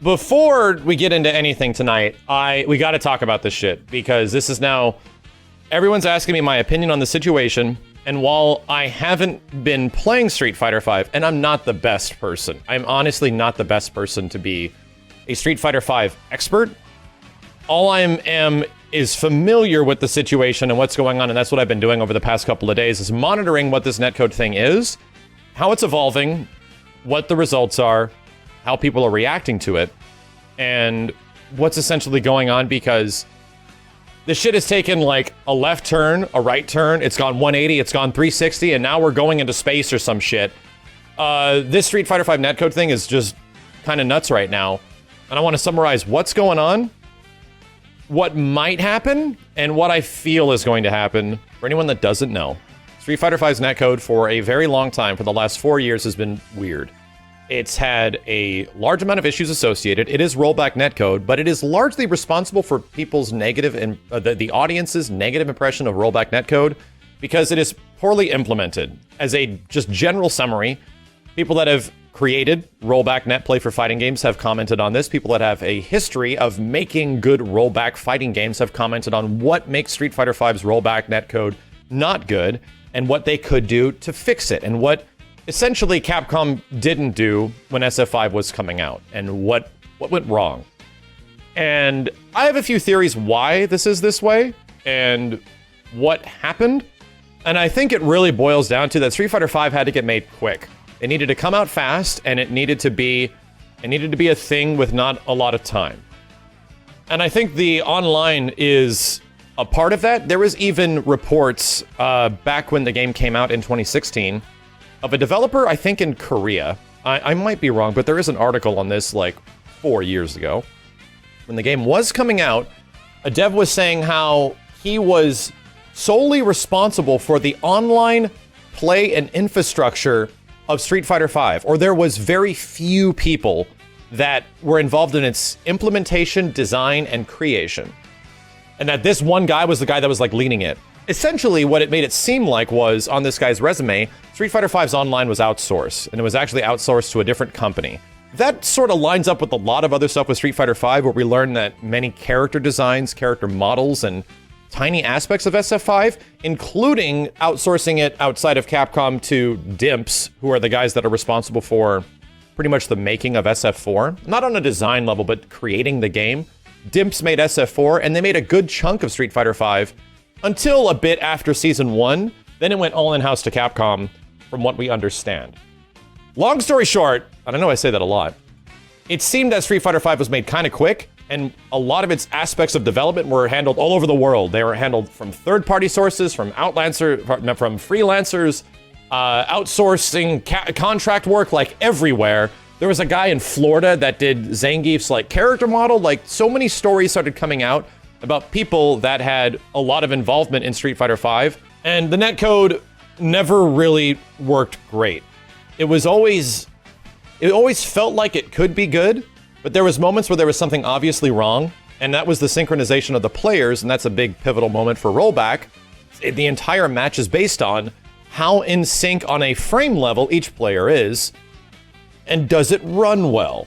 before we get into anything tonight, we got to talk about this shit, because this is now, everyone's asking me my opinion on the situation, and while I haven't been playing Street Fighter V, and I'm not the best person, I'm honestly not the best person to be a Street Fighter V expert, all I am is familiar with the situation and what's going on, and that's what I've been doing over the past couple of days, is monitoring what this netcode thing is, how it's evolving, what the results are, how people are reacting to it, and what's essentially going on, because this shit has taken like a left turn, a right turn, it's gone 180, it's gone 360, and now we're going into space or some shit. This Street Fighter V netcode thing is just kind of nuts right now, and I want to summarize what's going on, what might happen, and what I feel is going to happen. For anyone that doesn't know, Street Fighter V's netcode for a very long time, for the last 4 years, has been weird. It's had a large amount of issues associated. It is rollback netcode, but it is largely responsible for people's negative and the audience's negative impression of rollback netcode, because it is poorly implemented. As a just general summary, people that have created rollback netplay for fighting games have commented on this. People that have a history of making good rollback fighting games have commented on what makes Street Fighter V's rollback netcode not good, and what they could do to fix it, and what essentially Capcom didn't do when SF5 was coming out, and what went wrong. And I have a few theories why this is this way, and what happened. And I think it really boils down to that Street Fighter V had to get made quick. It needed to come out fast, and it needed to be a thing with not a lot of time. And I think the online is a part of that. There was even reports back when the game came out in 2016 of a developer, I think in Korea. I might be wrong, but there is an article on this like 4 years ago. When the game was coming out, a dev was saying how he was solely responsible for the online play and infrastructure of Street Fighter V, or there was very few people that were involved in its implementation, design, and creation. And that this one guy was the guy that was like leading it. Essentially, what it made it seem like was, on this guy's resume, Street Fighter V's online was outsourced, and it was actually outsourced to a different company. That sort of lines up with a lot of other stuff with Street Fighter V, where we learn that many character designs, character models, and tiny aspects of SF5, including outsourcing it outside of Capcom to Dimps, who are the guys that are responsible for pretty much the making of SF4. Not on a design level, but creating the game. Dimps made SF4, and they made a good chunk of Street Fighter V until a bit after Season 1. Then it went all in-house to Capcom, from what we understand. Long story short, and I know I say that a lot, it seemed that Street Fighter V was made kind of quick, and a lot of its aspects of development were handled all over the world. They were handled from third-party sources, from from freelancers, outsourcing contract work, like everywhere. There was a guy in Florida that did Zangief's like character model. Like, so many stories started coming out about people that had a lot of involvement in Street Fighter V, and the netcode never really worked great. It always felt like it could be good, but there was moments where there was something obviously wrong, and that was the synchronization of the players, and that's a big pivotal moment for rollback. The entire match is based on how in sync on a frame level each player is, and does it run well?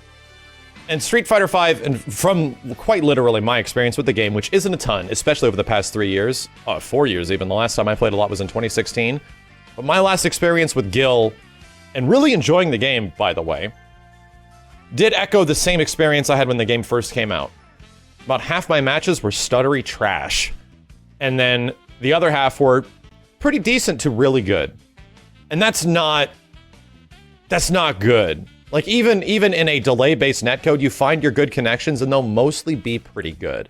And Street Fighter V, and from quite literally my experience with the game, which isn't a ton, especially over the past 3 years, 4 years even, the last time I played a lot was in 2016, but my last experience with Gil, and really enjoying the game, by the way, did echo the same experience I had when the game first came out. About half my matches were stuttery trash, and then the other half were pretty decent to really good. And that's not good. Like, even in a delay-based netcode, you find your good connections, and they'll mostly be pretty good.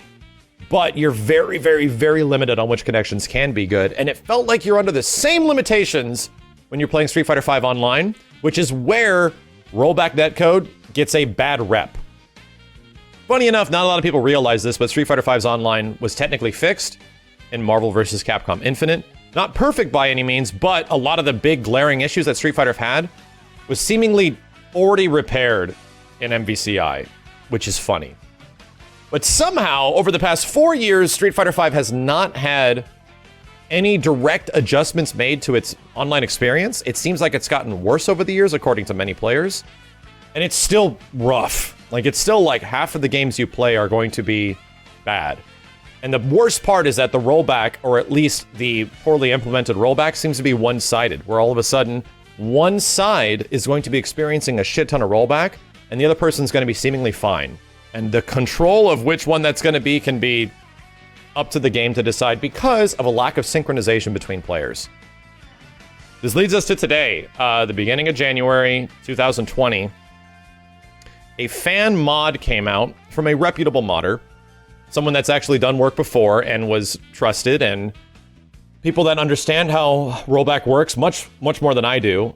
But you're very, very, very limited on which connections can be good, and it felt like you're under the same limitations when you're playing Street Fighter V Online, which is where rollback netcode gets a bad rep. Funny enough, not a lot of people realize this, but Street Fighter V's Online was technically fixed in Marvel vs. Capcom Infinite. Not perfect by any means, but a lot of the big glaring issues that Street Fighter had was seemingly already repaired in MVCI, which is funny. But somehow, over the past 4 years, Street Fighter V has not had any direct adjustments made to its online experience. It seems like it's gotten worse over the years, according to many players. And it's still rough. Like, it's still like half of the games you play are going to be bad. And the worst part is that the rollback, or at least the poorly implemented rollback, seems to be one-sided, where all of a sudden, one side is going to be experiencing a shit ton of rollback, and the other person's going to be seemingly fine. And the control of which one that's going to be can be up to the game to decide because of a lack of synchronization between players. This leads us to today, the beginning of January 2020. A fan mod came out from a reputable modder, someone that's actually done work before and was trusted, and people that understand how rollback works much more than I do,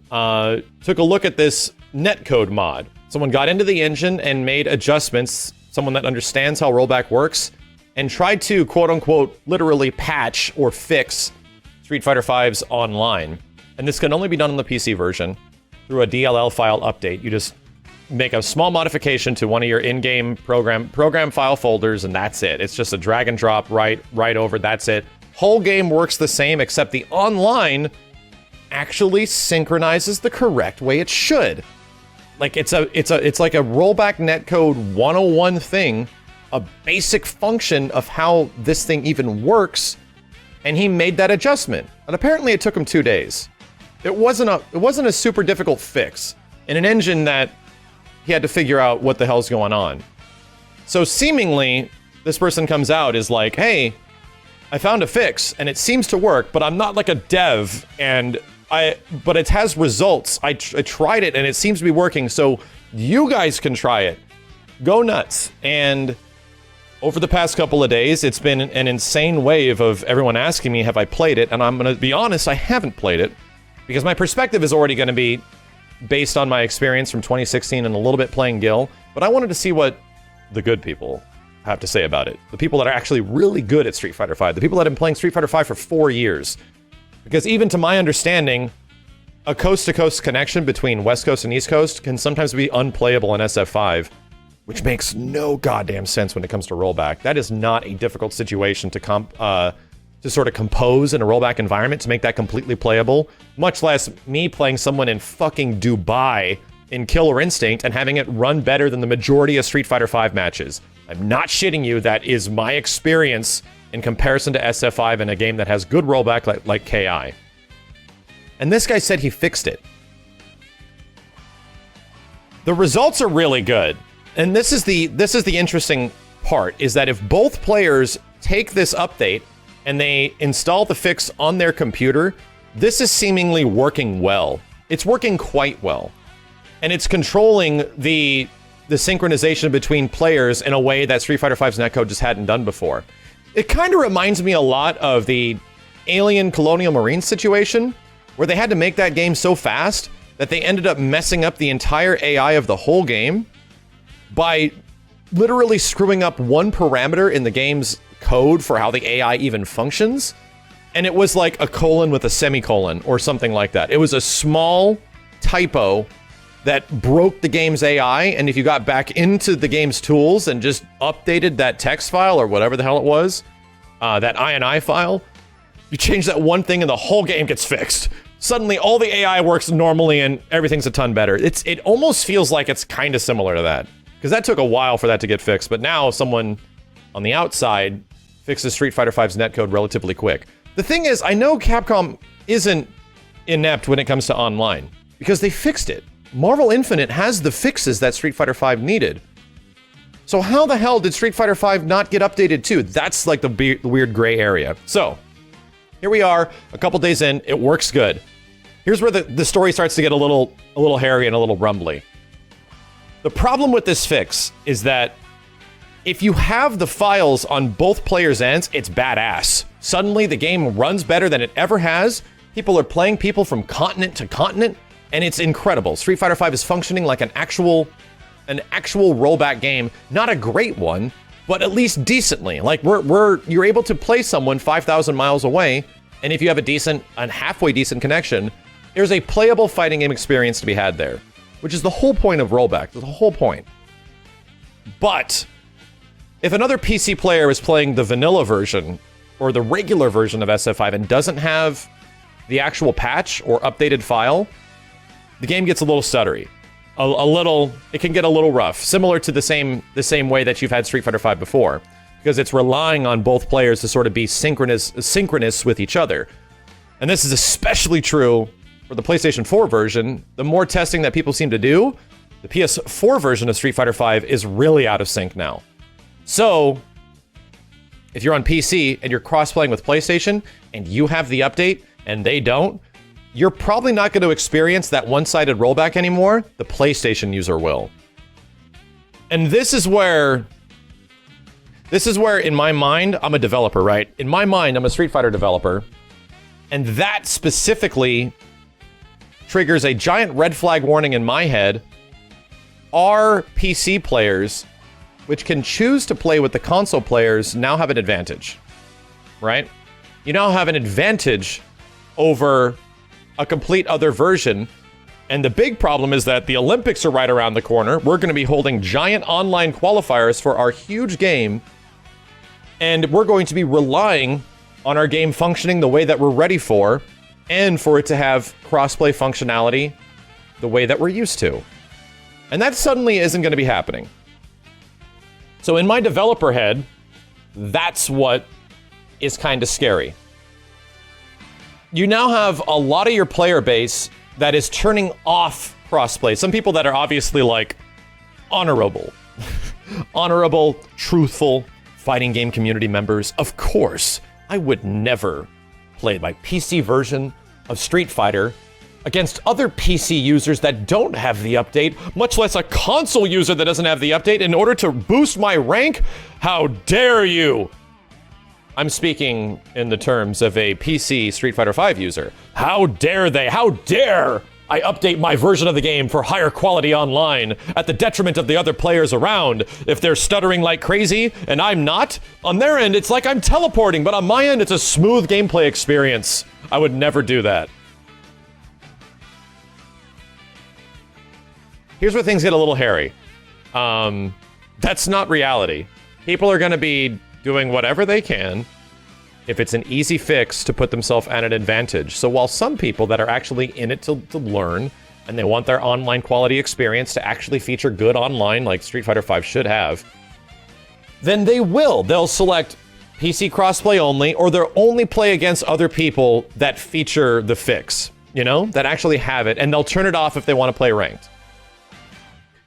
took a look at this Netcode mod. Someone got into the engine and made adjustments, someone that understands how rollback works, and tried to, quote-unquote, literally patch or fix Street Fighter V's online. And this can only be done on the PC version through a DLL file update. You just make a small modification to one of your in-game program file folders, and that's it. It's just a drag and drop right over, that's it. Whole game works the same, except the online actually synchronizes the correct way it should. Like, it's like a rollback netcode 101 thing, a basic function of how this thing even works, and he made that adjustment. And apparently it took him 2 days. It wasn't a super difficult fix in an engine that he had to figure out what the hell's going on. So seemingly, this person comes out is like, hey, I found a fix and it seems to work, but I'm not like a dev, but it has results. I tried it and it seems to be working, so you guys can try it. Go nuts. And over the past couple of days, it's been an insane wave of everyone asking me, have I played it? And I'm going to be honest, I haven't played it, because my perspective is already going to be based on my experience from 2016 and a little bit playing Gil, but I wanted to see what the good people have to say about it. The people that are actually really good at Street Fighter V. The people that have been playing Street Fighter V for 4 years. Because even to my understanding, a coast-to-coast connection between West Coast and East Coast can sometimes be unplayable in SF5, which makes no goddamn sense when it comes to rollback. That is not a difficult situation to sort of compose in a rollback environment to make that completely playable, much less me playing someone in fucking Dubai in Killer Instinct and having it run better than the majority of Street Fighter V matches. I'm not shitting you, that is my experience in comparison to SF5 in a game that has good rollback like KI. And this guy said he fixed it. The results are really good. And this is the interesting part, is that if both players take this update and they install the fix on their computer, this is seemingly working well. It's working quite well. And it's controlling the synchronization between players in a way that Street Fighter V's netcode just hadn't done before. It kind of reminds me a lot of the Alien Colonial Marines situation, where they had to make that game so fast that they ended up messing up the entire AI of the whole game by literally screwing up one parameter in the game's code for how the AI even functions. And it was like a colon with a semicolon or something like that. It was a small typo that broke the game's AI, and if you got back into the game's tools and just updated that text file or whatever the hell it was, that INI file, you change that one thing and the whole game gets fixed. Suddenly all the AI works normally and everything's a ton better. It almost feels like it's kind of similar to that, because that took a while for that to get fixed, but now someone on the outside fixes Street Fighter V's netcode relatively quick. The thing is, I know Capcom isn't inept when it comes to online, because they fixed it. Marvel Infinite has the fixes that Street Fighter V needed. So how the hell did Street Fighter V not get updated too? That's like the weird gray area. So, here we are, a couple days in, it works good. Here's where the story starts to get a little hairy and a little rumbly. The problem with this fix is that if you have the files on both players' ends, it's badass. Suddenly the game runs better than it ever has. People are playing people from continent to continent, and it's incredible. Street Fighter V is functioning like an actual rollback game. Not a great one, but at least decently. Like you're able to play someone 5,000 miles away, and if you have a halfway decent connection, there's a playable fighting game experience to be had there, which is the whole point of rollback. The whole point. But if another PC player is playing the vanilla version or the regular version of SF5 and doesn't have the actual patch or updated file, the game gets a little stuttery. a little, it can get a little rough, similar to the same way that you've had Street Fighter V before, because it's relying on both players to sort of be synchronous with each other. And this is especially true for the PlayStation 4 version. The more testing that people seem to do, the PS4 version of Street Fighter V is really out of sync now. So, if you're on PC and you're cross-playing with PlayStation and you have the update and they don't, you're probably not going to experience that one-sided rollback anymore. The PlayStation user will. And this is where, in my mind, I'm a developer, right? In my mind, I'm a Street Fighter developer. And that specifically triggers a giant red flag warning in my head. Our PC players, which can choose to play with the console players, now have an advantage, right? You now have an advantage over a complete other version. And the big problem is that the Olympics are right around the corner. We're going to be holding giant online qualifiers for our huge game. And we're going to be relying on our game functioning the way that we're ready for, and for it to have crossplay functionality the way that we're used to. And that suddenly isn't going to be happening. So in my developer head, that's what is kind of scary. You now have a lot of your player base that is turning off crossplay. Some people that are obviously like honorable, truthful fighting game community members. Of course, I would never play my PC version of Street Fighter against other PC users that don't have the update, much less a console user that doesn't have the update, in order to boost my rank? How dare you? I'm speaking in the terms of a PC Street Fighter V user. How dare they? How dare I update my version of the game for higher quality online at the detriment of the other players around? If they're stuttering like crazy and I'm not, on their end it's like I'm teleporting, but on my end it's a smooth gameplay experience. I would never do that. Here's where things get a little hairy. That's not reality. People are going to be doing whatever they can if it's an easy fix to put themselves at an advantage. So while some people that are actually in it to learn, and they want their online quality experience to actually feature good online like Street Fighter V should have, then they'll select PC crossplay only, or they'll only play against other people that feature the fix, you know, that actually have it, and they'll turn it off if they want to play ranked.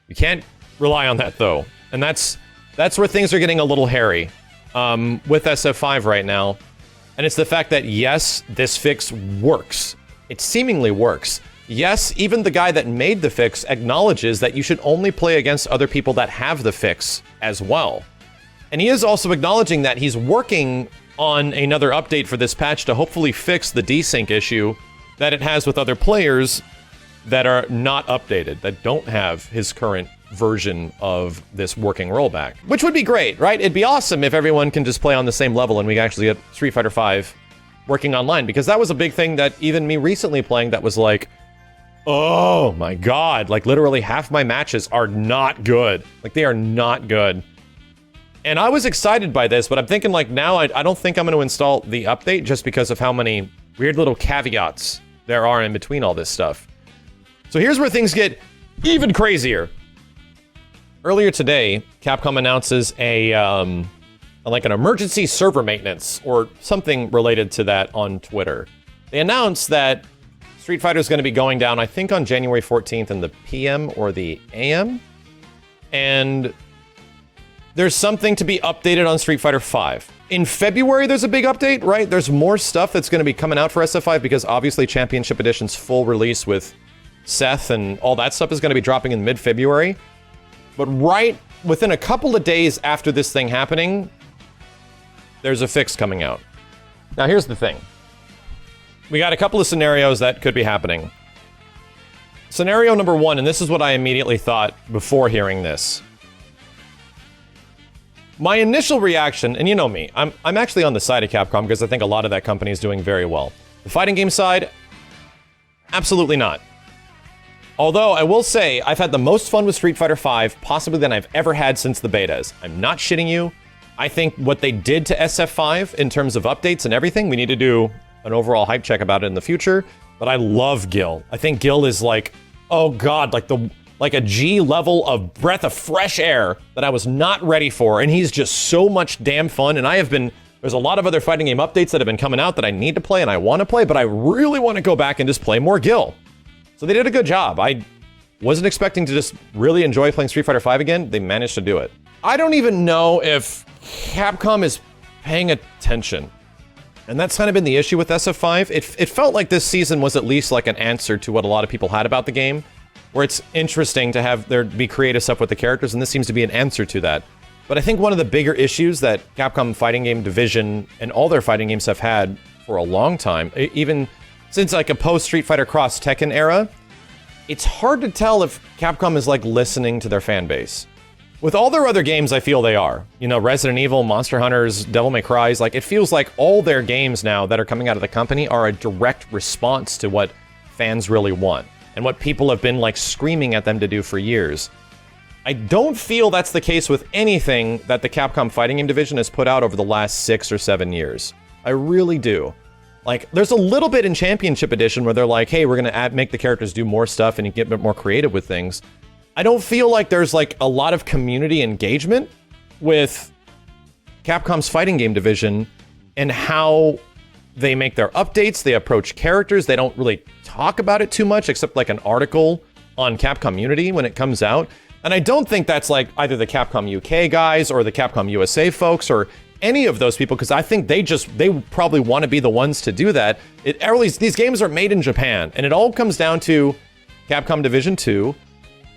You can't rely on that though, and that's where things are getting a little hairy. With SF5 right now, and it's the fact that yes, this fix works. It seemingly works. Yes, even the guy that made the fix acknowledges that you should only play against other people that have the fix as well. And he is also acknowledging that he's working on another update for this patch to hopefully fix the desync issue that it has with other players that are not updated, that don't have his current version of this working rollback, which would be great, right? It'd be awesome if everyone can just play on the same level and we actually get Street Fighter V working online, because that was a big thing that even me recently playing that was like, oh my god, like literally half my matches are not good. Like they are not good. And I was excited by this, but I'm thinking like now I don't think I'm going to install the update just because of how many weird little caveats there are in between all this stuff. So here's where things get even crazier. Earlier today, Capcom announces like an emergency server maintenance or something related to that on Twitter. They announced that Street Fighter is going to be going down, I think, on January 14th in the PM or the AM. And there's something to be updated on Street Fighter V. In February, there's a big update, right? There's more stuff that's going to be coming out for SF5 because obviously Championship Edition's full release with Seth and all that stuff is going to be dropping in mid-February. But right within a couple of days after this thing happening, there's a fix coming out. Now, here's the thing. We got a couple of scenarios that could be happening. Scenario number one, and this is what I immediately thought before hearing this. My initial reaction, and you know me, I'm actually on the side of Capcom because I think a lot of that company is doing very well. The fighting game side, absolutely not. Although, I will say, I've had the most fun with Street Fighter V, possibly than I've ever had since the betas. I'm not shitting you. I think what they did to SF5 in terms of updates and everything, we need to do an overall hype check about it in the future. But I love Gil. I think Gil is like, oh god, like like a G level of breath of fresh air that I was not ready for, and he's just so much damn fun. And there's a lot of other fighting game updates that have been coming out that I need to play and I want to play, but I really want to go back and just play more Gil. So they did a good job. I wasn't expecting to just really enjoy playing Street Fighter V again. They managed to do it. I don't even know if Capcom is paying attention. And that's kind of been the issue with SF5. It felt like this season was at least like an answer to what a lot of people had about the game, where it's interesting to have there be creative stuff with the characters, and this seems to be an answer to that. But I think one of the bigger issues that Capcom fighting game division and all their fighting games have had for a long time, even since like a post-Street Fighter Cross Tekken era, it's hard to tell if Capcom is like listening to their fan base. With all their other games, I feel they are. You know, Resident Evil, Monster Hunters, Devil May Cry's, like it feels like all their games now that are coming out of the company are a direct response to what fans really want and what people have been like screaming at them to do for years. I don't feel that's the case with anything that the Capcom fighting game division has put out over the last 6 or 7 years. I really do. Like, there's a little bit in Championship Edition where they're like, hey, we're gonna make the characters do more stuff and you get a bit more creative with things. I don't feel like there's like a lot of community engagement with Capcom's fighting game division and how they make their updates, they approach characters, they don't really talk about it too much except like an article on Capcom Unity when it comes out. And I don't think that's like either the Capcom UK guys or the Capcom USA folks or any of those people, because I think they probably want to be the ones to do that. At least these games are made in Japan, and it all comes down to Capcom Division 2,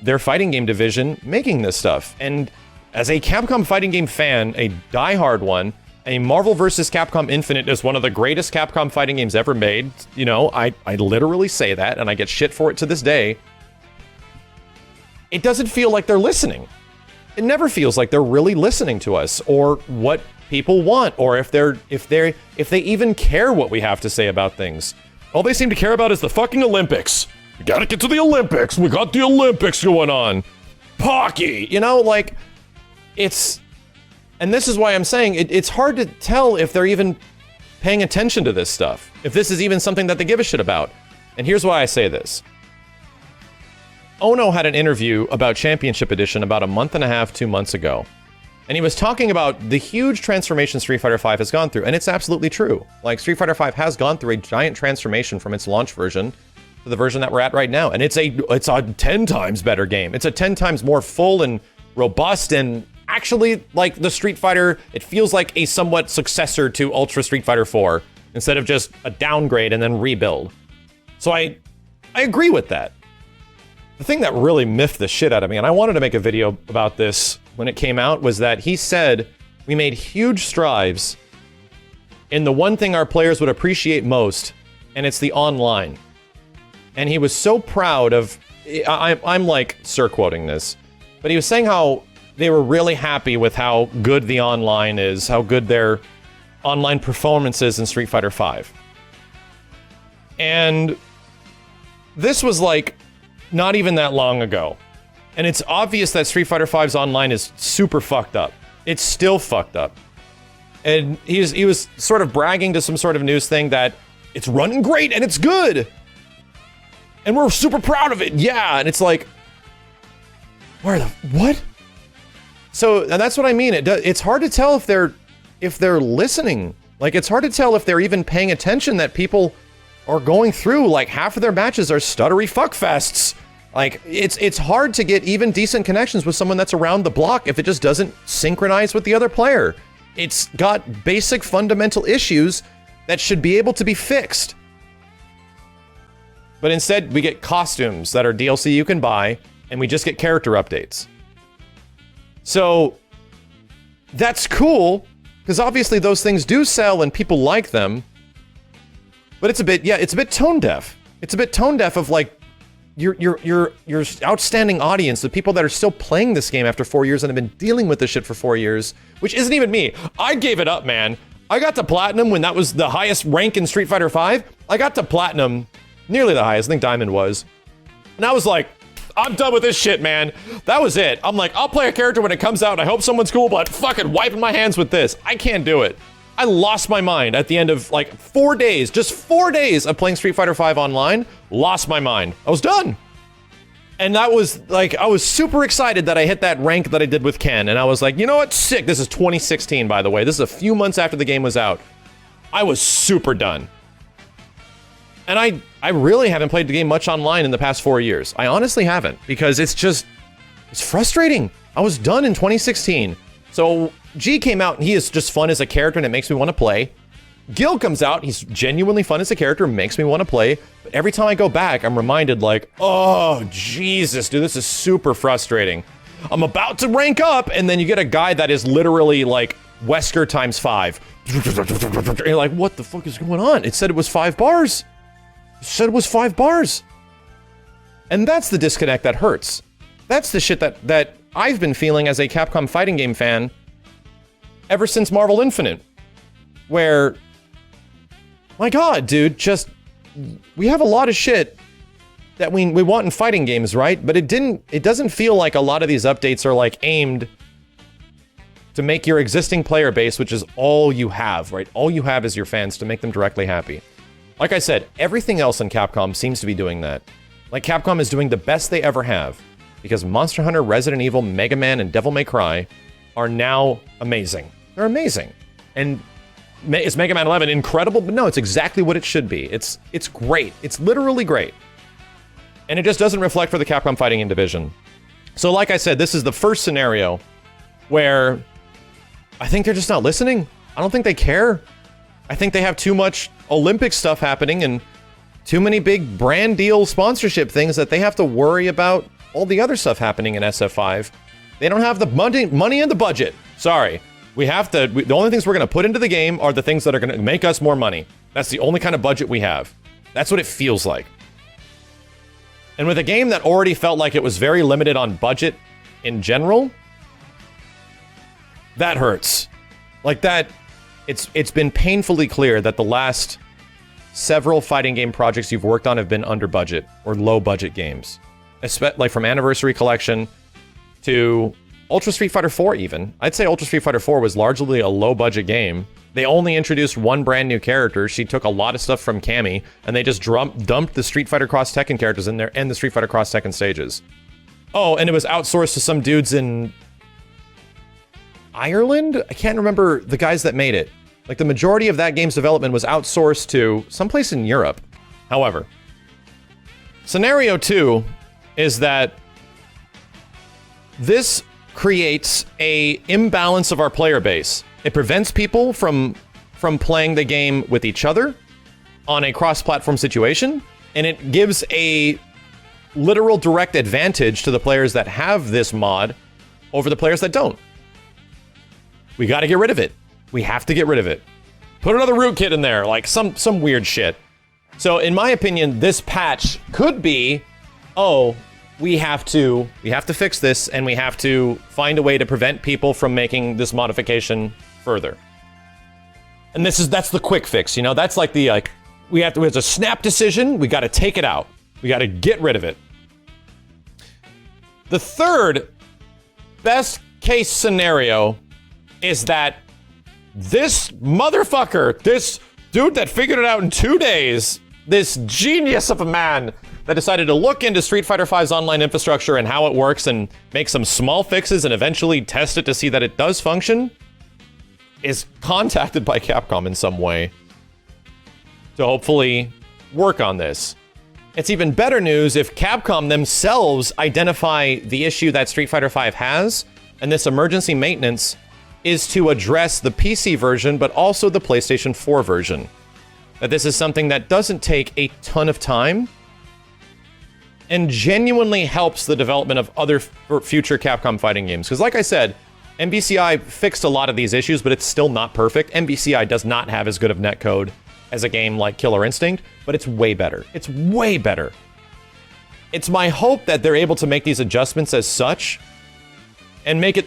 their fighting game division, making this stuff. And as a Capcom fighting game fan, a diehard one, a Marvel vs. Capcom Infinite is one of the greatest Capcom fighting games ever made. You know, I literally say that, and I get shit for it to this day. It doesn't feel like they're listening. It never feels like they're really listening to us or what people want, or if they even care what we have to say about things. All they seem to care about is the fucking Olympics. We gotta get to the Olympics. We got the Olympics going on. Pocky, you know, like it's, and this is why I'm saying it's hard to tell if they're even paying attention to this stuff. If this is even something that they give a shit about. And here's why I say this. Ono had an interview about Championship Edition about a month and a half, 2 months ago. And he was talking about the huge transformation Street Fighter V has gone through, and it's absolutely true. Like, Street Fighter V has gone through a giant transformation from its launch version to the version that we're at right now, and it's a 10 times better game. It's a 10 times more full and robust, and actually, like the Street Fighter, it feels like a somewhat successor to Ultra Street Fighter 4, instead of just a downgrade and then rebuild. So I agree with that. The thing that really miffed the shit out of me, and I wanted to make a video about this when it came out, was that he said we made huge strides in the one thing our players would appreciate most, and it's the online. And he was so proud of, I'm like sir quoting this, but he was saying how they were really happy with how good the online is, how good their online performance is in Street Fighter V. And this was like not even that long ago. And it's obvious that Street Fighter V's online is super fucked up. It's still fucked up. And he was sort of bragging to some sort of news thing that it's running great and it's good. And we're super proud of it. Yeah. And it's like, what? So, and that's what I mean. It's hard to tell if they're listening. Like, it's hard to tell if they're even paying attention that people are going through. Like, half of their matches are stuttery fuckfests. Like, it's hard to get even decent connections with someone that's around the block if it just doesn't synchronize with the other player. It's got basic fundamental issues that should be able to be fixed. But instead, we get costumes that are DLC you can buy, and we just get character updates. So, that's cool, because obviously those things do sell and people like them. But it's a bit tone deaf. It's a bit tone deaf of like, your outstanding audience, the people that are still playing this game after 4 years and have been dealing with this shit for 4 years, which isn't even me. I gave it up, man. I got to Platinum when that was the highest rank in Street Fighter V. I got to Platinum, nearly the highest, I think Diamond was. And I was like, I'm done with this shit, man. That was it. I'm like, I'll play a character when it comes out, and I hope someone's cool, but fucking wiping my hands with this. I can't do it. I lost my mind at the end of like 4 days, just 4 days of playing Street Fighter V online, lost my mind. I was done. And that was like, I was super excited that I hit that rank that I did with Ken. And I was like, you know what? Sick. This is 2016, by the way. This is a few months after the game was out. I was super done. And I really haven't played the game much online in the past 4 years. I honestly haven't, because it's frustrating. I was done in 2016. So G came out and he is just fun as a character and it makes me want to play. Gil comes out, he's genuinely fun as a character, makes me want to play. But every time I go back, I'm reminded like, oh, Jesus, dude, this is super frustrating. I'm about to rank up, and then you get a guy that is literally like Wesker times 5. And you're like, what the fuck is going on? It said it was 5 bars. It said it was 5 bars. And that's the disconnect that hurts. That's the shit that I've been feeling as a Capcom fighting game fan ever since Marvel Infinite. Where, my God, dude, we have a lot of shit that we want in fighting games, right? But it doesn't feel like a lot of these updates are like aimed to make your existing player base, which is all you have, right? All you have is your fans, to make them directly happy. Like I said, everything else in Capcom seems to be doing that. Like, Capcom is doing the best they ever have, because Monster Hunter, Resident Evil, Mega Man, and Devil May Cry are now amazing. They're amazing. And is Mega Man 11 incredible? But no, it's exactly what it should be. It's great. It's literally great. And it just doesn't reflect for the Capcom fighting game division. So like I said, this is the first scenario where I think they're just not listening. I don't think they care. I think they have too much Olympic stuff happening and too many big brand deal sponsorship things that they have to worry about all the other stuff happening in SF5. They don't have the money in the budget. Sorry. The only things we're going to put into the game are the things that are going to make us more money. That's the only kind of budget we have. That's what it feels like. And with a game that already felt like it was very limited on budget in general, that hurts. Like that, it's been painfully clear that the last several fighting game projects you've worked on have been under budget or low budget games. Like from Anniversary Collection to Ultra Street Fighter 4 even. I'd say Ultra Street Fighter 4 was largely a low-budget game. They only introduced one brand new character. She took a lot of stuff from Cammy, and they just dumped the Street Fighter Cross Tekken characters in there and the Street Fighter Cross Tekken stages. Oh, and it was outsourced to some dudes in Ireland? I can't remember the guys that made it. Like, the majority of that game's development was outsourced to someplace in Europe. However, scenario 2 is that this creates a imbalance of our player base. It prevents people from playing the game with each other on a cross-platform situation, and it gives a literal direct advantage to the players that have this mod over the players that don't. We got to get rid of it. We have to get rid of it. Put another rootkit in there, like some weird shit. So in my opinion, this patch could be, oh, we have to fix this, and we have to find a way to prevent people from making this modification further. And that's the quick fix, you know? That's like the, it's a snap decision. We got to take it out. We got to get rid of it. The third best case scenario is that this motherfucker, this dude that figured it out in 2 days, this genius of a man that decided to look into Street Fighter V's online infrastructure and how it works and make some small fixes and eventually test it to see that it does function, is contacted by Capcom in some way to hopefully work on this. It's even better news if Capcom themselves identify the issue that Street Fighter V has, and this emergency maintenance is to address the PC version, but also the PlayStation 4 version. That this is something that doesn't take a ton of time, and genuinely helps the development of other future Capcom fighting games. Because like I said, MVCI fixed a lot of these issues, but it's still not perfect. MVCI does not have as good of netcode as a game like Killer Instinct, but it's way better. It's way better. It's my hope that they're able to make these adjustments as such and make it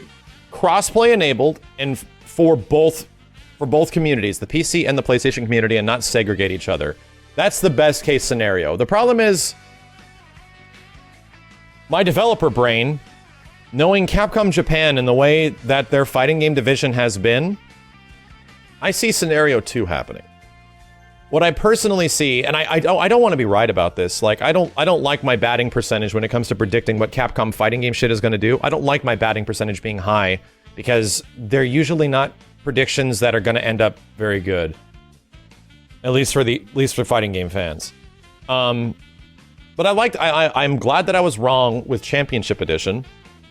crossplay enabled and for both communities, the PC and the PlayStation community, and not segregate each other. That's the best case scenario. The problem is, my developer brain, knowing Capcom Japan and the way that their fighting game division has been, I see scenario 2 happening. What I personally see, and I don't want to be right about this. Like, I don't like my batting percentage when it comes to predicting what Capcom fighting game shit is going to do. I don't like my batting percentage being high because they're usually not predictions that are going to end up very good. At least for fighting game fans. But I'm glad that I was wrong with Championship Edition,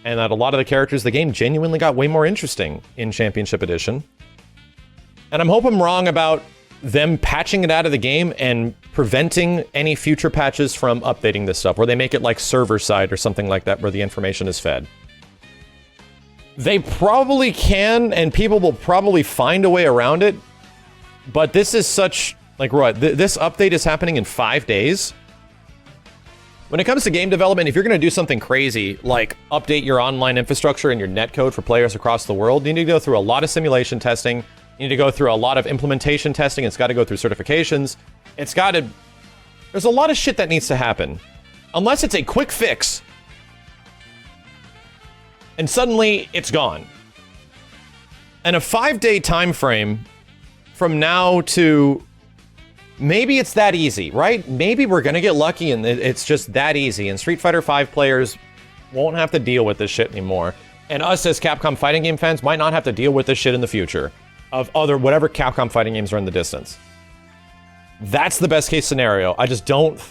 and that a lot of the characters of the game genuinely got way more interesting in Championship Edition. And I'm hoping I'm wrong about them patching it out of the game and preventing any future patches from updating this stuff, where they make it like server side or something like that, where the information is fed. They probably can, and people will probably find a way around it, but this is such, like, what? This update is happening in 5 days? When it comes to game development, if you're going to do something crazy, like update your online infrastructure and your netcode for players across the world, you need to go through a lot of simulation testing. You need to go through a lot of implementation testing. It's got to go through certifications. There's a lot of shit that needs to happen. Unless it's a quick fix. And suddenly, it's gone. And a 5-day time frame from now to... Maybe it's that easy, right? Maybe we're going to get lucky and it's just that easy. And Street Fighter V players won't have to deal with this shit anymore. And us as Capcom fighting game fans might not have to deal with this shit in the future. Of whatever Capcom fighting games are in the distance. That's the best case scenario. I just don't...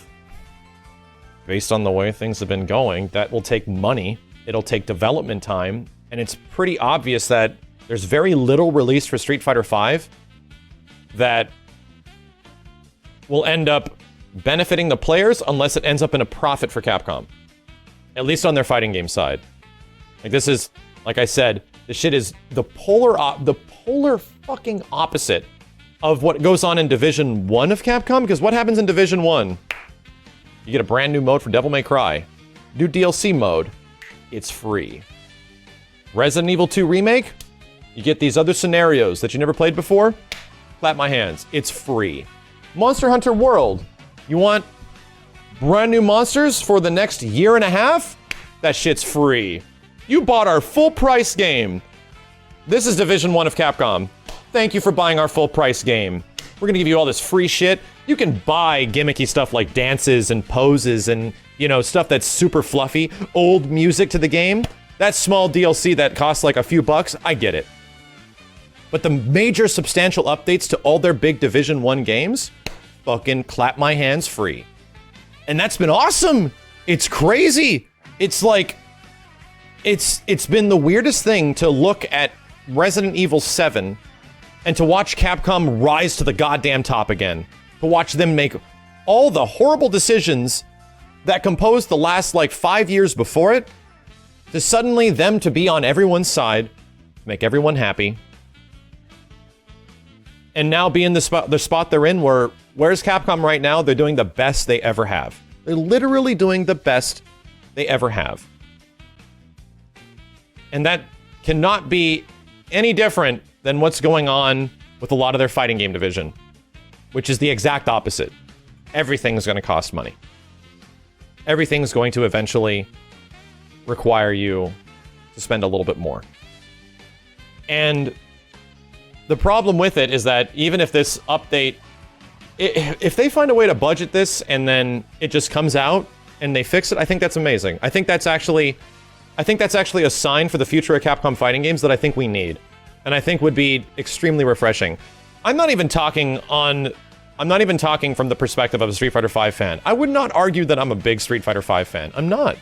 Based on the way things have been going, that will take money. It'll take development time. And it's pretty obvious that there's very little released for Street Fighter V that will end up benefiting the players unless it ends up in a profit for Capcom. At least on their fighting game side. Like, this is, like I said, this shit is the polar fucking opposite of what goes on in Division 1 of Capcom, because what happens in Division 1? You get a brand new mode for Devil May Cry. New DLC mode. It's free. Resident Evil 2 Remake? You get these other scenarios that you never played before? Clap my hands. It's free. Monster Hunter World. You want brand new monsters for the next year and a half? That shit's free. You bought our full price game. This is Division 1 of Capcom. Thank you for buying our full price game. We're gonna give you all this free shit. You can buy gimmicky stuff like dances and poses and, you know, stuff that's super fluffy. Old music to the game. That small DLC that costs like a few bucks, I get it. But the major substantial updates to all their big Division 1 games, fucking clap my hands free. And that's been awesome! It's crazy! It's like... It's been the weirdest thing to look at Resident Evil 7 and to watch Capcom rise to the goddamn top again. To watch them make all the horrible decisions that composed the last, like, 5 years before it, to suddenly them to be on everyone's side, make everyone happy, and now be in the spot they're in where, where's Capcom right now? They're doing the best they ever have. They're literally doing the best they ever have. And that cannot be any different than what's going on with a lot of their fighting game division, which is the exact opposite. Everything's going to cost money. Everything's going to eventually require you to spend a little bit more. And the problem with it is that even if this update, if they find a way to budget this and then it just comes out and they fix it, I think that's amazing. I think that's actually a sign for the future of Capcom fighting games that I think we need. And I think would be extremely refreshing. I'm not even talking from the perspective of a Street Fighter V fan. I would not argue that I'm a big Street Fighter V fan. I'm not.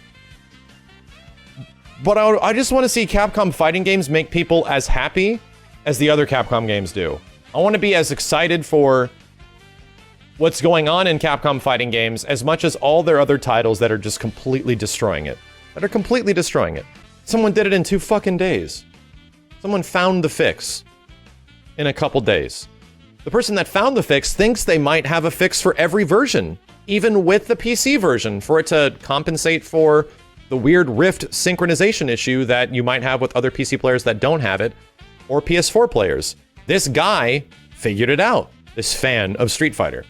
But I just want to see Capcom fighting games make people as happy as the other Capcom games do. I want to be as excited for what's going on in Capcom fighting games as much as all their other titles that are just completely destroying it. Someone did it in 2 fucking days. Someone found the fix in a couple days. The person that found the fix thinks they might have a fix for every version, even with the PC version, for it to compensate for the weird Rift synchronization issue that you might have with other PC players that don't have it, or PS4 players. This guy figured it out, this fan of Street Fighter.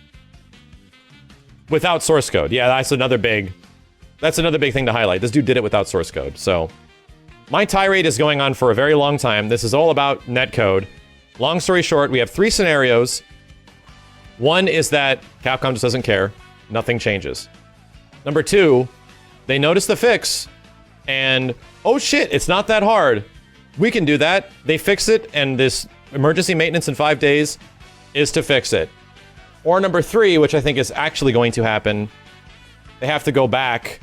Without source code. Yeah, that's another big thing to highlight. This dude did it without source code. So my tirade is going on for a very long time. This is all about netcode. Long story short, we have 3 scenarios. One is that Capcom just doesn't care. Nothing changes. Number two, they notice the fix, and oh shit, it's not that hard. We can do that. They fix it, and this emergency maintenance in 5 days is to fix it. Or number three, which I think is actually going to happen, they have to go back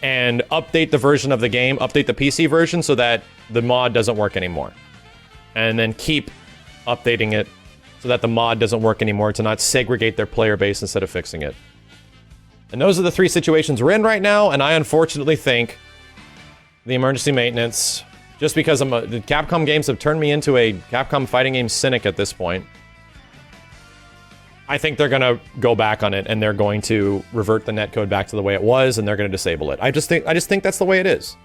and update the version of the game, update the PC version so that the mod doesn't work anymore. And then keep updating it so that the mod doesn't work anymore, to not segregate their player base instead of fixing it. And those are the three situations we're in right now, and I unfortunately think the emergency maintenance, just because the Capcom games have turned me into a Capcom fighting game cynic at this point, I think they're gonna go back on it, and they're going to revert the netcode back to the way it was, and they're gonna disable it. I just think that's the way it is.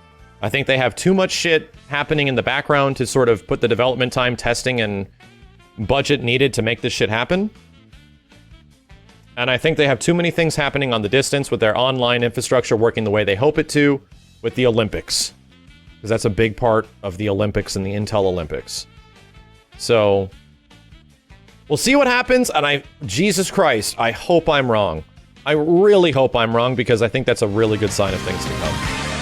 I think they have too much shit happening in the background to sort of put the development time, testing, and budget needed to make this shit happen. And I think they have too many things happening on the distance with their online infrastructure working the way they hope it to with the Olympics. Because that's a big part of the Olympics and the Intel Olympics. So we'll see what happens, and Jesus Christ, I hope I'm wrong. I really hope I'm wrong, because I think that's a really good sign of things to come.